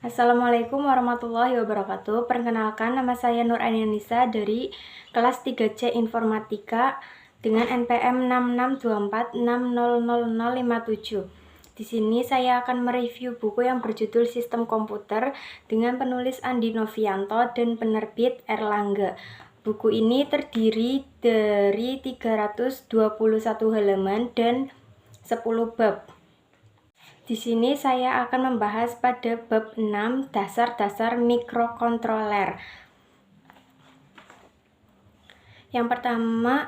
Assalamualaikum warahmatullahi wabarakatuh. Perkenalkan, nama saya Nur Anianisa dari kelas 3C Informatika dengan NPM 6624600057. Di sini saya akan mereview buku yang berjudul Sistem Komputer dengan penulis Andi Novianto dan penerbit Erlangga. Buku ini terdiri dari 321 halaman dan 10 bab. Di sini saya akan membahas pada bab 6, dasar-dasar mikrokontroler. Yang pertama,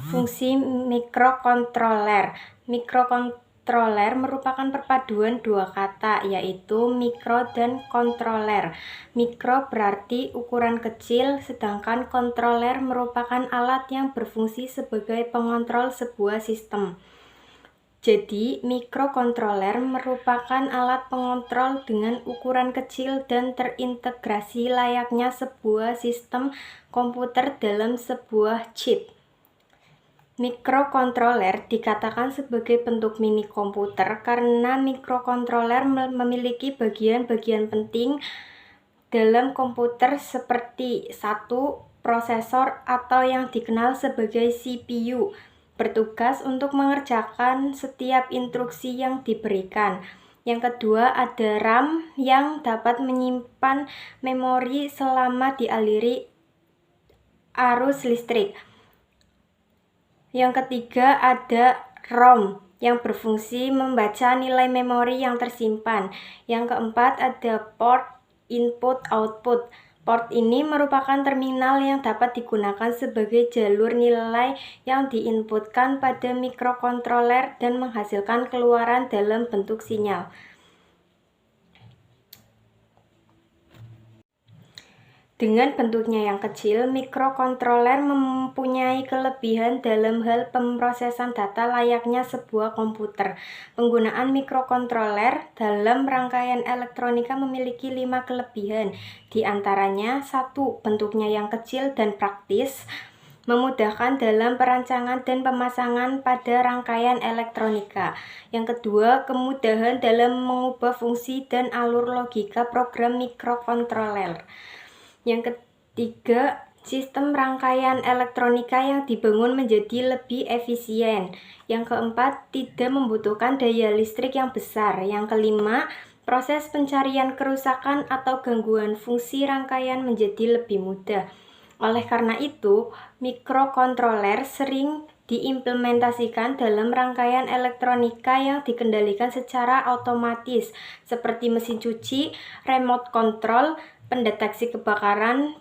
fungsi mikrokontroler. Mikrokontroler merupakan perpaduan dua kata, yaitu mikro dan kontroler. Mikro berarti ukuran kecil, sedangkan kontroler merupakan alat yang berfungsi sebagai pengontrol sebuah sistem. Jadi, mikrokontroler merupakan alat pengontrol dengan ukuran kecil dan terintegrasi layaknya sebuah sistem komputer dalam sebuah chip. Mikrokontroler dikatakan sebagai bentuk mini komputer karena mikrokontroler memiliki bagian-bagian penting dalam komputer seperti 1. Prosesor atau yang dikenal sebagai CPU, bertugas untuk mengerjakan setiap instruksi yang diberikan. Yang kedua, ada RAM yang dapat menyimpan memori selama dialiri arus listrik. Yang ketiga, ada ROM yang berfungsi membaca nilai memori yang tersimpan. Yang keempat, ada port input-output. Port ini merupakan terminal yang dapat digunakan sebagai jalur nilai yang diinputkan pada mikrokontroler dan menghasilkan keluaran dalam bentuk sinyal. Dengan bentuknya yang kecil, mikrokontroler mempunyai kelebihan dalam hal pemrosesan data layaknya sebuah komputer. Penggunaan mikrokontroler dalam rangkaian elektronika memiliki 5 kelebihan. Di antaranya, 1. Bentuknya yang kecil dan praktis, memudahkan dalam perancangan dan pemasangan pada rangkaian elektronika. Yang kedua, kemudahan dalam mengubah fungsi dan alur logika program mikrokontroler. Yang ketiga, sistem rangkaian elektronika yang dibangun menjadi lebih efisien. Yang keempat, tidak membutuhkan daya listrik yang besar. Yang kelima, proses pencarian kerusakan atau gangguan fungsi rangkaian menjadi lebih mudah. Oleh karena itu, mikrokontroler sering diimplementasikan dalam rangkaian elektronika yang dikendalikan secara otomatis, seperti mesin cuci, remote control, pendeteksi kebakaran,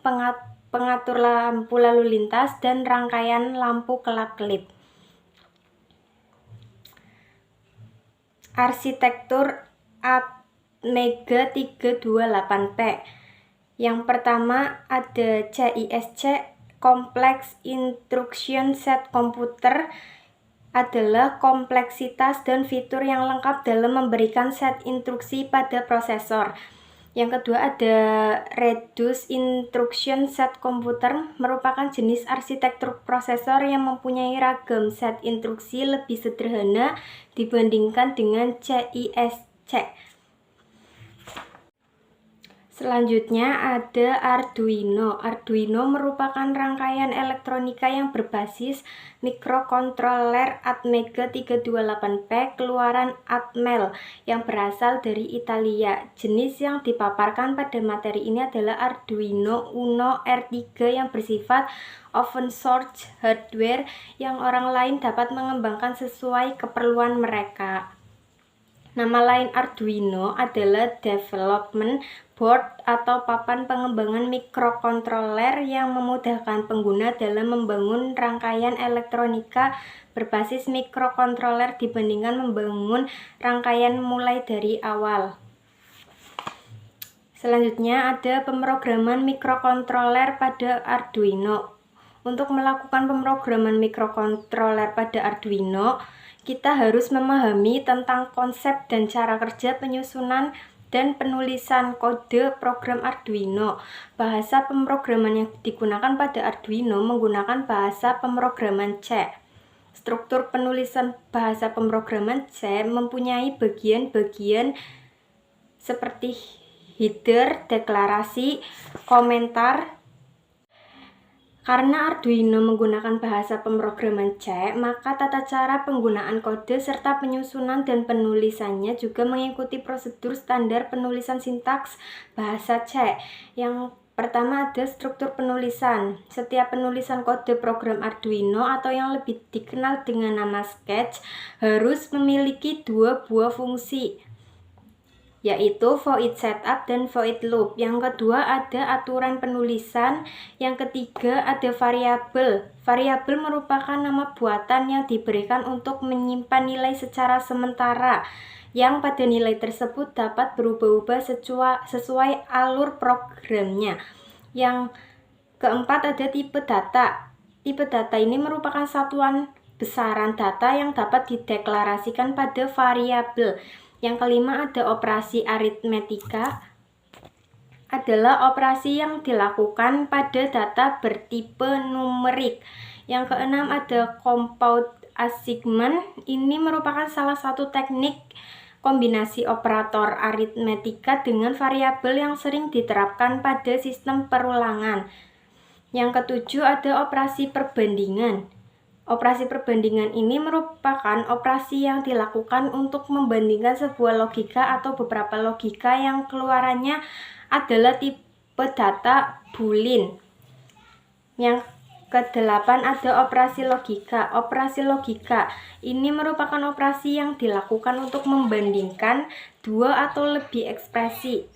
pengatur lampu lalu lintas, dan rangkaian lampu kelap-kelip. Arsitektur ATmega 328P. Yang pertama ada CISC, Complex Instruction Set Computer, adalah kompleksitas dan fitur yang lengkap dalam memberikan set instruksi pada prosesor. Yang kedua ada Reduced Instruction Set Computer, merupakan jenis arsitektur prosesor yang mempunyai ragam set instruksi lebih sederhana dibandingkan dengan CISC. Selanjutnya ada Arduino. Arduino merupakan rangkaian elektronika yang berbasis mikrokontroler ATmega 328P keluaran Atmel yang berasal dari Italia. Jenis yang dipaparkan pada materi ini adalah Arduino Uno R3 yang bersifat open source hardware yang orang lain dapat mengembangkan sesuai keperluan mereka. Nama lain Arduino adalah Development Board atau papan pengembangan mikrokontroler yang memudahkan pengguna dalam membangun rangkaian elektronika berbasis mikrokontroler dibandingkan membangun rangkaian mulai dari awal. Selanjutnya ada pemrograman mikrokontroler pada Arduino. Untuk melakukan pemrograman mikrokontroler pada Arduino, kita harus memahami tentang konsep dan cara kerja penyusunan dan penulisan kode program Arduino. Bahasa pemrograman yang digunakan pada Arduino menggunakan bahasa pemrograman C. Struktur penulisan bahasa pemrograman C mempunyai bagian-bagian seperti header, deklarasi, komentar. Karena Arduino menggunakan bahasa pemrograman C, maka tata cara penggunaan kode serta penyusunan dan penulisannya juga mengikuti prosedur standar penulisan sintaks bahasa C. Yang pertama ada struktur penulisan. Setiap penulisan kode program Arduino atau yang lebih dikenal dengan nama sketch harus memiliki dua buah fungsi, yaitu void setup dan void loop. Yang kedua ada aturan penulisan. Yang ketiga ada variabel. Variabel merupakan nama buatan yang diberikan untuk menyimpan nilai secara sementara, yang pada nilai tersebut dapat berubah-ubah sesuai alur programnya. Yang keempat ada tipe data. Tipe data ini merupakan satuan besaran data yang dapat dideklarasikan pada variabel. Yang kelima ada operasi aritmetika, adalah operasi yang dilakukan pada data bertipe numerik. Yang keenam ada compound assignment. Ini merupakan salah satu teknik kombinasi operator aritmetika dengan variabel yang sering diterapkan pada sistem perulangan. Yang ketujuh ada operasi perbandingan. Operasi perbandingan ini merupakan operasi yang dilakukan untuk membandingkan sebuah logika atau beberapa logika yang keluarannya adalah tipe data boolean. Yang kedelapan ada operasi logika. Operasi logika ini merupakan operasi yang dilakukan untuk membandingkan dua atau lebih ekspresi.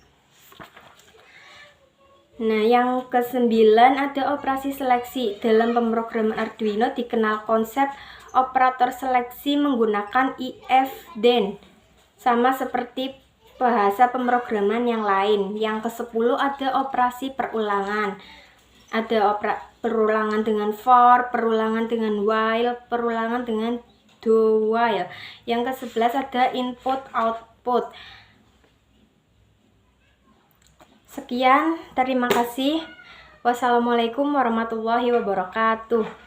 Nah, yang kesembilan ada operasi seleksi. Dalam pemrograman Arduino dikenal konsep operator seleksi menggunakan if then, sama seperti bahasa pemrograman yang lain. Yang ke-10 ada operasi perulangan. Ada perulangan dengan for, perulangan dengan while, perulangan dengan do while. Yang ke-11 ada input output. Sekian, terima kasih. Wassalamualaikum warahmatullahi wabarakatuh.